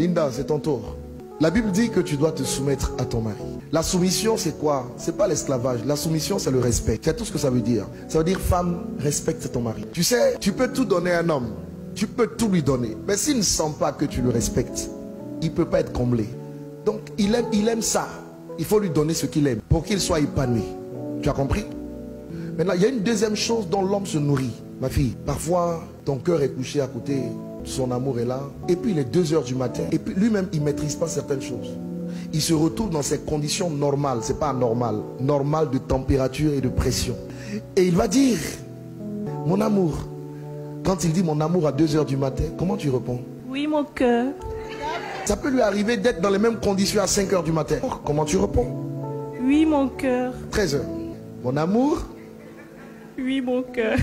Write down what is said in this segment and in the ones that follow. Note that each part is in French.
Linda, c'est ton tour. La Bible dit que tu dois te soumettre à ton mari. La soumission, c'est quoi? C'est pas l'esclavage. La soumission, c'est le respect. C'est tout ce que ça veut dire. Ça veut dire, femme, respecte ton mari. Tu sais, tu peux tout donner à un homme. Tu peux tout lui donner. Mais s'il ne sent pas que tu le respectes, il ne peut pas être comblé. Donc, il aime ça. Il faut lui donner ce qu'il aime pour qu'il soit épanoui. Tu as compris? Maintenant, il y a une deuxième chose dont l'homme se nourrit. Ma fille, parfois, ton cœur est couché à côté, son amour est là, et puis il est 2 heures du matin, et puis lui-même, il ne maîtrise pas certaines choses. Il se retrouve dans ses conditions normales, c'est pas anormal, normales de température et de pression. Et il va dire, mon amour. Quand il dit mon amour à 2 heures du matin, comment tu réponds? Oui, mon cœur. Ça peut lui arriver d'être dans les mêmes conditions à 5 heures du matin. Comment tu réponds? Oui, mon cœur. 13 heures. Mon amour? Oui, mon cœur.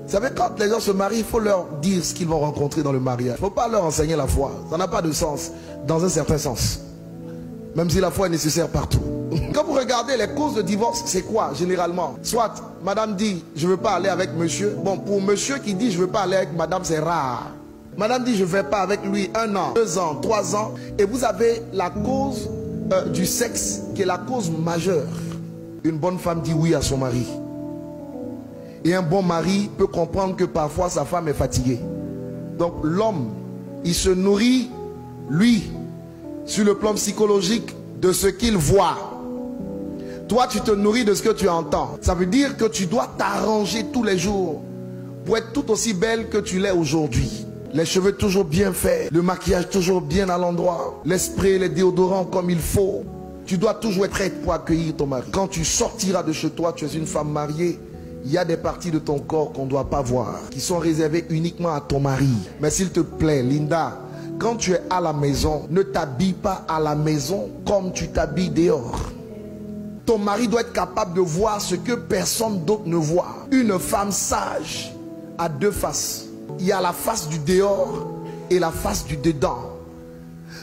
Vous savez, quand les gens se marient, il faut leur dire ce qu'ils vont rencontrer dans le mariage. Il ne faut pas leur enseigner la foi. Ça n'a pas de sens, dans un certain sens. Même si la foi est nécessaire partout. Quand vous regardez les causes de divorce, c'est quoi généralement? Soit madame dit, je ne veux pas aller avec monsieur. Bon, pour monsieur qui dit, je ne veux pas aller avec madame, c'est rare. Madame dit, je ne vais pas avec lui 1 an, 2 ans, 3 ans. Et vous avez la cause du sexe qui est la cause majeure. Une bonne femme dit oui à son mari. Et un bon mari peut comprendre que parfois sa femme est fatiguée. Donc l'homme, il se nourrit, lui, sur le plan psychologique, de ce qu'il voit. Toi, tu te nourris de ce que tu entends. Ça veut dire que tu dois t'arranger tous les jours pour être tout aussi belle que tu l'es aujourd'hui. Les cheveux toujours bien faits, le maquillage toujours bien à l'endroit, les sprays, les déodorants comme il faut. Tu dois toujours être prête pour accueillir ton mari. Quand tu sortiras de chez toi, tu es une femme mariée. Il y a des parties de ton corps qu'on ne doit pas voir, qui sont réservées uniquement à ton mari. Mais s'il te plaît, Linda, quand tu es à la maison, ne t'habille pas à la maison comme tu t'habilles dehors. Ton mari doit être capable de voir ce que personne d'autre ne voit. Une femme sage a 2 faces. Il y a la face du dehors et la face du dedans.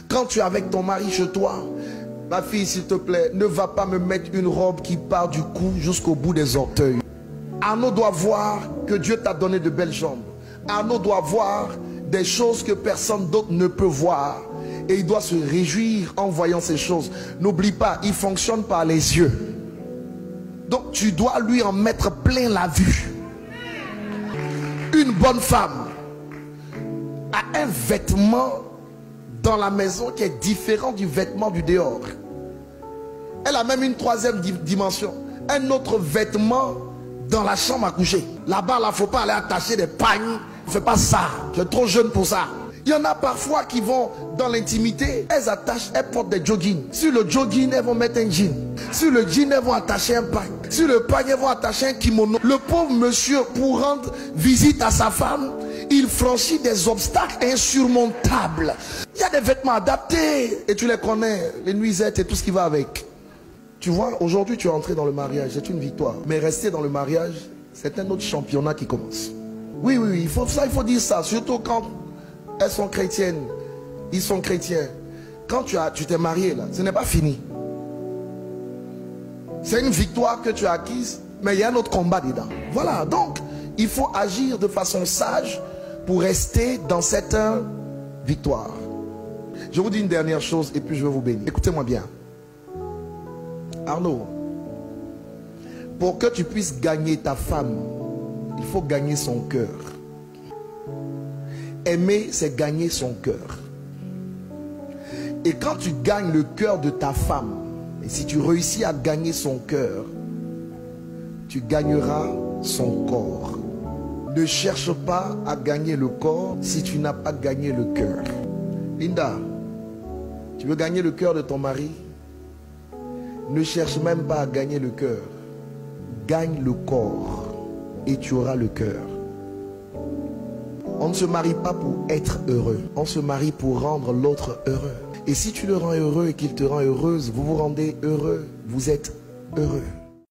Quand tu es avec ton mari chez toi, ma fille, s'il te plaît, ne va pas me mettre une robe qui part du cou jusqu'au bout des orteils. Arnaud doit voir que Dieu t'a donné de belles jambes. Arnaud doit voir des choses que personne d'autre ne peut voir. Et il doit se réjouir en voyant ces choses. N'oublie pas, il fonctionne par les yeux. Donc tu dois lui en mettre plein la vue. Une bonne femme a un vêtement dans la maison qui est différent du vêtement du dehors. Elle a même une 3e dimension. Un autre vêtement dans la chambre à coucher. Là-bas, il ne faut pas aller attacher des pagnes. Ne fais pas ça. Tu es trop jeune pour ça. Il y en a parfois qui vont dans l'intimité. Elles portent des joggings. Sur le jogging, elles vont mettre un jean. Sur le jean, elles vont attacher un pagne. Sur le pagne, elles vont attacher un kimono. Le pauvre monsieur, pour rendre visite à sa femme, il franchit des obstacles insurmontables. Il y a des vêtements adaptés. Et tu les connais. Les nuisettes et tout ce qui va avec. Tu vois, aujourd'hui tu es entré dans le mariage, c'est une victoire. Mais rester dans le mariage, c'est un autre championnat qui commence. Oui, il faut dire ça. Surtout quand elles sont chrétiennes, ils sont chrétiens. Quand tu t'es marié là, ce n'est pas fini. C'est une victoire que tu as acquise, mais il y a un autre combat dedans. Voilà, donc il faut agir de façon sage pour rester dans cette victoire. Je vous dis une dernière chose et puis je vais vous bénir. Écoutez-moi bien. Arnaud, pour que tu puisses gagner ta femme, il faut gagner son cœur. Aimer, c'est gagner son cœur. Et quand tu gagnes le cœur de ta femme, et si tu réussis à gagner son cœur, tu gagneras son corps. Ne cherche pas à gagner le corps si tu n'as pas gagné le cœur. Linda, tu veux gagner le cœur de ton mari? Ne cherche même pas à gagner le cœur. Gagne le corps et tu auras le cœur. On ne se marie pas pour être heureux. On se marie pour rendre l'autre heureux. Et si tu le rends heureux et qu'il te rend heureuse, vous vous rendez heureux. Vous êtes heureux.